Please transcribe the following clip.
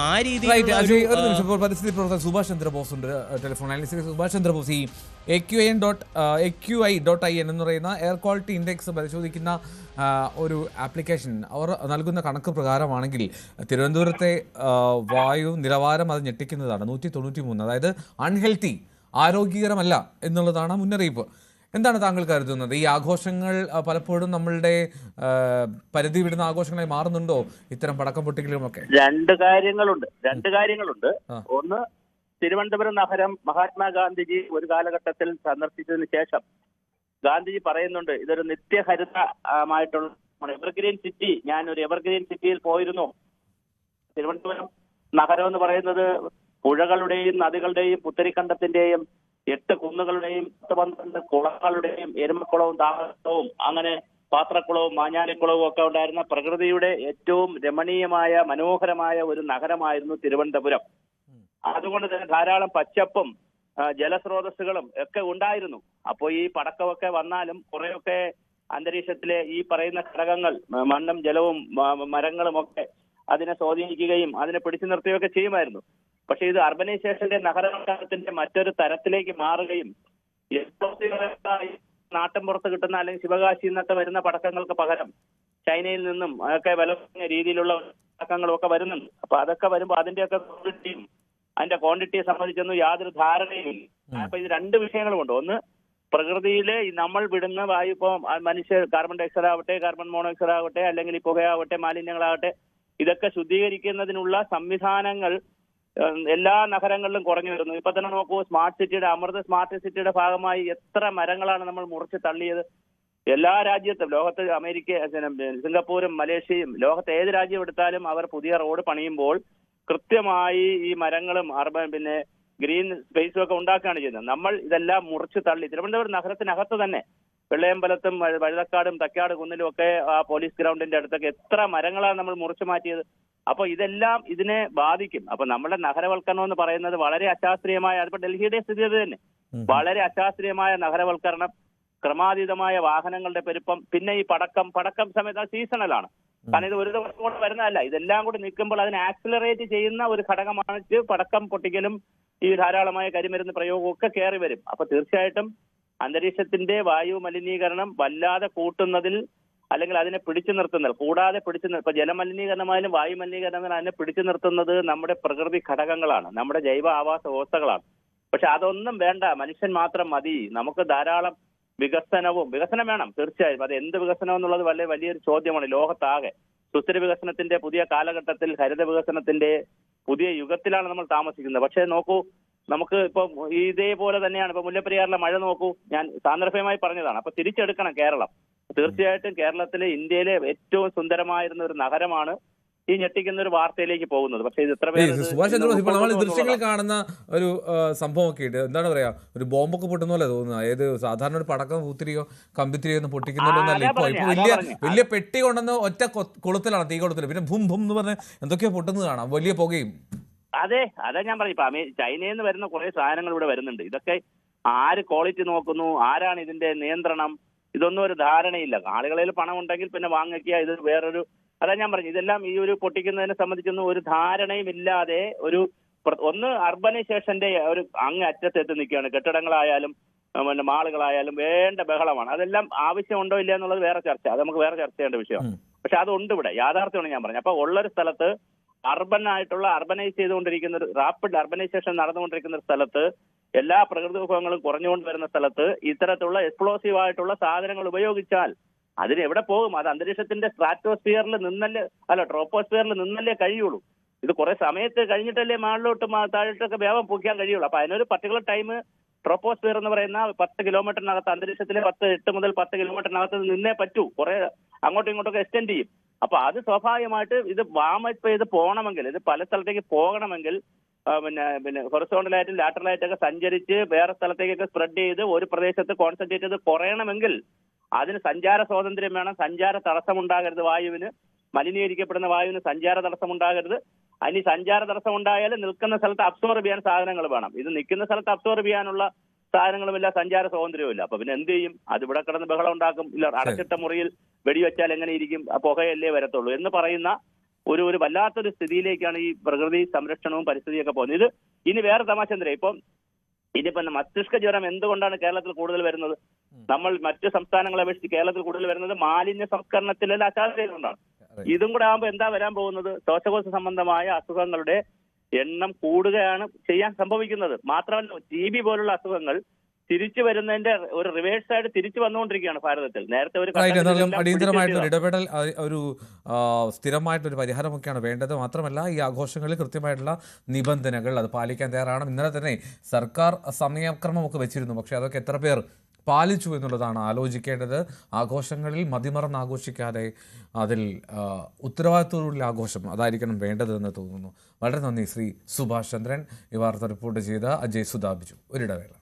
ആ റൈറ്റ് രീതിയിലുള്ള അജയ്, ഒരു നിമിഷം. ഇപ്പോൾ പരിസ്ഥിതി പ്രവർത്തകർ സുഭാഷ് ചന്ദ്രബോസ് ഉണ്ട് ടെലിഫോൺ ലൈനിൽ. സുഭാഷ് ചന്ദ്രബോസ്, ഈ AQI.in എന്ന് പറയുന്ന എയർ ക്വാളിറ്റി ഇൻഡെക്സ് പരിശോധിക്കുന്ന ഒരു ആപ്ലിക്കേഷൻ അവർ നൽകുന്ന കണക്ക് പ്രകാരമാണെങ്കിൽ തിരുവനന്തപുരത്തെ വായു നിലവാരം അത് ഞെട്ടിക്കുന്നതാണ്. 193, അതായത് അൺഹെൽത്തി, ആരോഗ്യകരമല്ല എന്നുള്ളതാണ് മുന്നറിയിപ്പ്. എന്താണ് താങ്കൾ കരുതുന്നത്? ഈ ആഘോഷങ്ങൾ പലപ്പോഴും നമ്മളുടെ പരിധി വിടുന്ന ആഘോഷങ്ങളായി മാറുന്നുണ്ടോ ഇത്തരം പടക്കം പൊട്ടിക്കലുമൊക്കെ? രണ്ട് കാര്യങ്ങളുണ്ട്. ഒന്ന്, തിരുവനന്തപുരം നഗരം മഹാത്മാഗാന്ധിജി ഒരു കാലഘട്ടത്തിൽ സന്ദർശിച്ചതിന് ശേഷം ഗാന്ധിജി പറയുന്നുണ്ട്, ഇതൊരു നിത്യഹരിതമായിട്ടുള്ള എവർഗ്രീൻ സിറ്റി. ഞാനൊരു എവർഗ്രീൻ സിറ്റിയിൽ പോയിരുന്നു. തിരുവനന്തപുരം നഗരം എന്ന് പറയുന്നത് പുഴകളുടെയും നദികളുടെയും പുത്തരിക്കണ്ടത്തിന്റെയും 8 കുന്നുകളുടെയും 12 കുളങ്ങളുടെയും എരുമക്കുളവും താമസവും അങ്ങനെ പാത്രക്കുളവും മാഞ്ഞാലിക്കുളവും ഒക്കെ ഉണ്ടായിരുന്ന പ്രകൃതിയുടെ ഏറ്റവും രമണീയമായ മനോഹരമായ ഒരു നഗരമായിരുന്നു തിരുവനന്തപുരം. അതുകൊണ്ട് തന്നെ ധാരാളം പച്ചപ്പും ജലസ്രോതസ്സുകളും ഒക്കെ ഉണ്ടായിരുന്നു. അപ്പോൾ ഈ പടക്കമൊക്കെ വന്നാലും കുറെയൊക്കെ അന്തരീക്ഷത്തിലെ ഈ പറയുന്ന ഘടകങ്ങൾ, മണ്ണും ജലവും മരങ്ങളും ഒക്കെ അതിനെ സ്വാധീനിക്കുകയും അതിനെ പിടിച്ചു നിർത്തുകയൊക്കെ ചെയ്യുമായിരുന്നു. പക്ഷെ ഇത് അർബനൈസേഷന്റെ നഗരവൽക്കരണത്തിന്റെ മറ്റൊരു തരത്തിലേക്ക് മാറുകയും നാട്ടിൻപുറത്ത് കിട്ടുന്ന അല്ലെങ്കിൽ ശിവകാശിയിൽ നിന്നൊക്കെ വരുന്ന പടക്കങ്ങൾക്ക് പകരം ചൈനയിൽ നിന്നും ഒക്കെ വില കുറഞ്ഞ രീതിയിലുള്ള പടക്കങ്ങളും ഒക്കെ വരുന്നുണ്ട്. അപ്പൊ അതൊക്കെ വരുമ്പോൾ അതിന്റെയൊക്കെ ക്വാണ്ടിറ്റിയെ സംബന്ധിച്ചൊന്നും യാതൊരു ധാരണയുമില്ല. അപ്പൊ ഇത് രണ്ട് വിഷയങ്ങളുമുണ്ട്. ഒന്ന്, പ്രകൃതിയിലെ നമ്മൾ വിടുന്ന വായു, ഇപ്പോൾ മനുഷ്യ കാർബൺ ഡയോക്സൈഡ് ആവട്ടെ, കാർബൺ മോണോക്സൈഡ് ആവട്ടെ, അല്ലെങ്കിൽ ഈ പുകയാവട്ടെ, മാലിന്യങ്ങളാവട്ടെ, ഇതൊക്കെ ശുദ്ധീകരിക്കുന്നതിനുള്ള സംവിധാനങ്ങൾ എല്ലാ നഗരങ്ങളിലും കുറഞ്ഞു വരുന്നു. ഇപ്പൊ തന്നെ നോക്കൂ, സ്മാർട്ട് സിറ്റിയുടെ അമൃത് സ്മാർട്ട് സിറ്റിയുടെ ഭാഗമായി എത്ര മരങ്ങളാണ് നമ്മൾ മുറിച്ച് തള്ളിയത്. എല്ലാ രാജ്യത്തും, ലോകത്ത് അമേരിക്ക, സിംഗപ്പൂരും മലേഷ്യയും, ലോകത്ത് ഏത് രാജ്യം എടുത്താലും അവർ പുതിയ റോഡ് പണിയുമ്പോൾ കൃത്യമായി ഈ മരങ്ങളും ഗ്രീൻ സ്പേസും ഒക്കെ ഉണ്ടാക്കുകയാണ് ചെയ്യുന്നത്. നമ്മൾ ഇതെല്ലാം മുറിച്ച് തള്ളി. തിരുവനന്തപുരം നഗരത്തിനകത്ത് തന്നെ വെള്ളയമ്പലത്തും വഴുതക്കാടും തക്കാട് കുന്നിലും ഒക്കെ ആ പോലീസ് ഗ്രൗണ്ടിന്റെ അടുത്തൊക്കെ എത്ര മരങ്ങളാണ് നമ്മൾ മുറിച്ചു മാറ്റിയത്. അപ്പൊ ഇതെല്ലാം ഇതിനെ ബാധിക്കും. അപ്പൊ നമ്മുടെ നഗരവൽക്കരണം എന്ന് പറയുന്നത് വളരെ അശാസ്ത്രീയമായ, അതിപ്പോ ഡൽഹിയുടെ സ്ഥിതി അത് തന്നെ, വളരെ അശാസ്ത്രീയമായ നഗരവൽക്കരണം, ക്രമാതീതമായ വാഹനങ്ങളുടെ പെരുപ്പം, പിന്നെ ഈ പടക്കം സമയത്ത് സീസണലാണ്. കാരണം ഇത് ഒരു ദിവസം കൂടെ വരുന്നതല്ല. ഇതെല്ലാം കൂടി നിൽക്കുമ്പോൾ അതിനെ ആക്സിലറേറ്റ് ചെയ്യുന്ന ഒരു ഘടകമാണ് പടക്കം പൊട്ടിക്കലും ഈ ധാരാളമായ കരിമരുന്ന് പ്രയോഗവും ഒക്കെ കയറി വരും. അപ്പൊ തീർച്ചയായിട്ടും അന്തരീക്ഷത്തിന്റെ വായു മലിനീകരണം വല്ലാതെ കൂട്ടുന്നതിൽ, അല്ലെങ്കിൽ അതിനെ പിടിച്ചു നിർത്തുന്നത്, കൂടാതെ ഇപ്പൊ ജലമലിനീകരണമായാലും വായു മലിനീകരണമായാലും അതിനെ പിടിച്ചു നിർത്തുന്നത് നമ്മുടെ പ്രകൃതി ഘടകങ്ങളാണ്, നമ്മുടെ ജൈവ ആവാസ വ്യവസ്ഥകളാണ്. പക്ഷെ അതൊന്നും വേണ്ട, മനുഷ്യൻ മാത്രം മതി. നമുക്ക് ധാരാളം വികസനം വേണം തീർച്ചയായും. അത് എന്ത് വികസനം എന്നുള്ളത് വലിയൊരു ചോദ്യമാണ് ലോകത്താകെ. സുസ്ഥിര വികസനത്തിന്റെ പുതിയ കാലഘട്ടത്തിൽ, ഹരിത വികസനത്തിന്റെ പുതിയ യുഗത്തിലാണ് നമ്മൾ താമസിക്കുന്നത്. പക്ഷെ നോക്കൂ, നമുക്ക് ഇപ്പൊ ഇതേപോലെ തന്നെയാണ് ഇപ്പൊ മുല്ലപ്പെരിയാറിലെ മഴ നോക്കൂ. ഞാൻ സാന്ദർഭികമായി പറഞ്ഞതാണ്. അപ്പൊ തിരിച്ചെടുക്കണം കേരളം. തീർച്ചയായിട്ടും കേരളത്തിലെ, ഇന്ത്യയിലെ ഏറ്റവും സുന്ദരമായിരുന്ന ഒരു നഗരമാണ് ഈ ഞെട്ടിക്കുന്ന ഒരു വാർത്തയിലേക്ക് പോകുന്നത്. പക്ഷേ ഇത് സുഭാഷ് ചന്ദ്രബോസ്, ഇപ്പോൾ നമ്മൾ ദൃശ്യങ്ങളിൽ കാണുന്ന ഒരു സംഭവമൊക്കെ ഉണ്ട്, എന്താണ് പറയാ, ഒരു ബോംബൊക്കെ പൊട്ടുന്ന പോലെ തോന്നുന്നത്. ഏത് സാധാരണ ഒരു പടക്കം പൂത്തിരിയോ കമ്പിത്തിരിയോ ഒന്നും പൊട്ടിക്കുന്നല്ലോ. ഇപ്പൊ വലിയ പെട്ടി കൊണ്ടുവന്ന് ഒറ്റ കൊളുത്തലാണ്, തീ കൊളുത്തൽ, പിന്നെ ഭൂം ഭൂം എന്ന് പറഞ്ഞ് എന്തൊക്കെയോ പൊട്ടുന്നത് കാണാം, വലിയ പുകയും. അതാ ഞാൻ പറഞ്ഞു. ഇപ്പൊ ചൈനയിൽ നിന്ന് വരുന്ന കുറെ സാധനങ്ങൾ ഇവിടെ വരുന്നുണ്ട്. ഇതൊക്കെ ആര് ക്വാളിറ്റി നോക്കുന്നു, ആരാണ് ഇതിന്റെ നിയന്ത്രണം, ഇതൊന്നും ഒരു ധാരണയില്ല. ആളുകളിൽ പണം ഉണ്ടെങ്കിൽ പിന്നെ വാങ്ങിക്കുക, ഇത് വേറൊരു. അതാ ഞാൻ പറഞ്ഞു, ഇതെല്ലാം ഈ ഒരു പൊട്ടിക്കുന്നതിനെ സംബന്ധിച്ചൊന്നും ഒരു ധാരണയും ഇല്ലാതെ ഒന്ന് അർബനൈസേഷന്റെ ഒരു അങ്ങ് അറ്റത്തെത്തി നിൽക്കുകയാണ്. കെട്ടിടങ്ങളായാലും മാളുകളായാലും വേണ്ട ബഹളമാണ്. അതെല്ലാം ആവശ്യമുണ്ടോ ഇല്ല എന്നുള്ളത് വേറെ ചർച്ച, അത് നമുക്ക് വേറെ ചർച്ച ചെയ്യേണ്ട വിഷയമാണ്. പക്ഷെ അതുണ്ട് ഇവിടെ, യാഥാർത്ഥ്യമാണ് ഞാൻ പറഞ്ഞത്. അപ്പൊ ഉള്ളൊരു സ്ഥലത്ത് അർബനൈസ് ചെയ്തുകൊണ്ടിരിക്കുന്ന ഒരു റാപ്പിഡ് അർബനൈസേഷൻ നടന്നുകൊണ്ടിരിക്കുന്ന ഒരു സ്ഥലത്ത്, എല്ലാ പ്രകൃതി വിഭവങ്ങളും കുറഞ്ഞുകൊണ്ട് വരുന്ന സ്ഥലത്ത് ഇത്തരത്തിലുള്ള എക്സ്പ്ലോസീവ് ആയിട്ടുള്ള സാധനങ്ങൾ ഉപയോഗിച്ചാൽ അതിന് എവിടെ പോകും? അത് അന്തരീക്ഷത്തിന്റെ സ്ട്രാറ്റോസ്ഫിയറിൽ നിന്നല്ലേ, ട്രോപ്പോസ്ഫിയറിൽ നിന്നല്ലേ കഴിയുള്ളൂ. ഇത് കുറെ സമയത്ത് കഴിഞ്ഞിട്ടല്ലേ മുകളിലോട്ടും താഴോട്ടൊക്കെ വേഗം പൊക്കാൻ കഴിയുള്ളൂ. അപ്പൊ അതിനൊരു പർട്ടിക്കുലർ ടൈം, ട്രോപ്പോസ്ഫിയർ എന്ന് പറയുന്ന 10 കിലോമീറ്ററിനകത്ത്, അന്തരീക്ഷത്തിലെ 8 മുതൽ 10 കിലോമീറ്ററിനകത്ത് നിന്നേ പറ്റൂ. കുറെ അങ്ങോട്ടും ഇങ്ങോട്ടൊക്കെ എക്സ്റ്റെൻഡ് ചെയ്യും. അപ്പൊ അത് സ്വാഭാവികമായിട്ട് ഇത് വാമപ്പ് ചെയ്ത് പോകണമെങ്കിൽ, ഇത് പല സ്ഥലത്തേക്ക് പോകണമെങ്കിൽ ഹൊറിസോണ്ടലായിട്ടും ലാറ്ററലായിട്ടൊക്കെ സഞ്ചരിച്ച് വേറെ സ്ഥലത്തേക്കൊക്കെ സ്പ്രെഡ് ചെയ്ത് ഒരു പ്രദേശത്ത് കോൺസെൻട്രേറ്റ് ചെയ്ത് കുറയണമെങ്കിൽ അതിന് സഞ്ചാര സ്വാതന്ത്ര്യം വേണം. സഞ്ചാര തടസ്സം ഉണ്ടാകരുത്. വായുവിന്, മലിനീകരിക്കപ്പെടുന്ന വായുവിന് സഞ്ചാര തടസ്സം ഉണ്ടാകരുത്. അതിന് സഞ്ചാര തടസ്സം ഉണ്ടായാൽ നിൽക്കുന്ന സ്ഥലത്ത് അബ്സോർബ് ചെയ്യാൻ സാധനങ്ങൾ വേണം. ഇത് നിൽക്കുന്ന സ്ഥലത്ത് അബ്സോർബ് ചെയ്യാനുള്ള സാധനങ്ങളുമില്ല, സഞ്ചാര സ്വാതന്ത്ര്യവുമില്ല. അപ്പൊ പിന്നെ എന്ത് ചെയ്യും? അത് ഇവിടെ കിടന്ന് ബഹളം ഉണ്ടാക്കും. ഇല്ല, അടച്ചിട്ട മുറിയിൽ വെടിവെച്ചാൽ എങ്ങനെ ഇരിക്കും? ആ പുകയല്ലേ വരത്തുള്ളൂ എന്ന് പറയുന്ന ഒരു വല്ലാത്തൊരു സ്ഥിതിയിലേക്കാണ് ഈ പ്രകൃതി സംരക്ഷണവും പരിസ്ഥിതിയൊക്കെ പോകുന്നത്. ഇത് ഇനി വേറെ തമാശ എന്തിനാ, ഇപ്പം ഇതിപ്പോ മസ്തിഷ്ക ജ്വരം എന്തുകൊണ്ടാണ് കേരളത്തിൽ കൂടുതൽ വരുന്നത്? നമ്മൾ മറ്റു സംസ്ഥാനങ്ങളെ അപേക്ഷിച്ച് കേരളത്തിൽ കൂടുതൽ വരുന്നത് മാലിന്യ സംസ്കരണത്തിലെ അശാസ്ത്രീയത. ഇതും കൂടെ ആകുമ്പോൾ എന്താ വരാൻ പോകുന്നത്? ശ്വാസകോശ സംബന്ധമായ അസുഖങ്ങളുടെ എണ്ണം കൂടുകയാണ് ചെയ്യാൻ സംഭവിക്കുന്നത്. മാത്രമല്ല TB പോലുള്ള അസുഖങ്ങൾ തിരിച്ചു വരുന്നതിന്റെ ഒരു റിവേഴ്സ് ആയിട്ട് തിരിച്ചു വന്നുകൊണ്ടിരിക്കുകയാണ് ഭാരതത്തിൽ. നേരത്തെ ഒരു അടിയന്തരമായിട്ടൊരു ഇടപെടൽ, ഒരു സ്ഥിരമായിട്ടൊരു പരിഹാരമൊക്കെയാണ് വേണ്ടത്. മാത്രമല്ല ഈ ആഘോഷങ്ങളിൽ കൃത്യമായിട്ടുള്ള നിബന്ധനകൾ അത് പാലിക്കാൻ തയ്യാറാണ്. ഇന്നലെ തന്നെ സർക്കാർ സമയക്രമമൊക്കെ വെച്ചിരുന്നു, പക്ഷേ അതൊക്കെ എത്ര പേർ പാലിച്ചു എന്നുള്ളതാണ് ആലോചിക്കേണ്ടത്. ആഘോഷങ്ങളിൽ മതിമറന്ന് ആഘോഷിക്കാതെ അതിൽ ഉത്തരവാദിത്വമുള്ള ആഘോഷം അതായിരിക്കണം വേണ്ടതെന്ന് തോന്നുന്നു. വളരെ നന്ദി ശ്രീ സുഭാഷ് ചന്ദ്രൻ. ഈ വാർത്ത റിപ്പോർട്ട് ചെയ്ത അജയ് സുധാബിജു. ഒരിടവേള.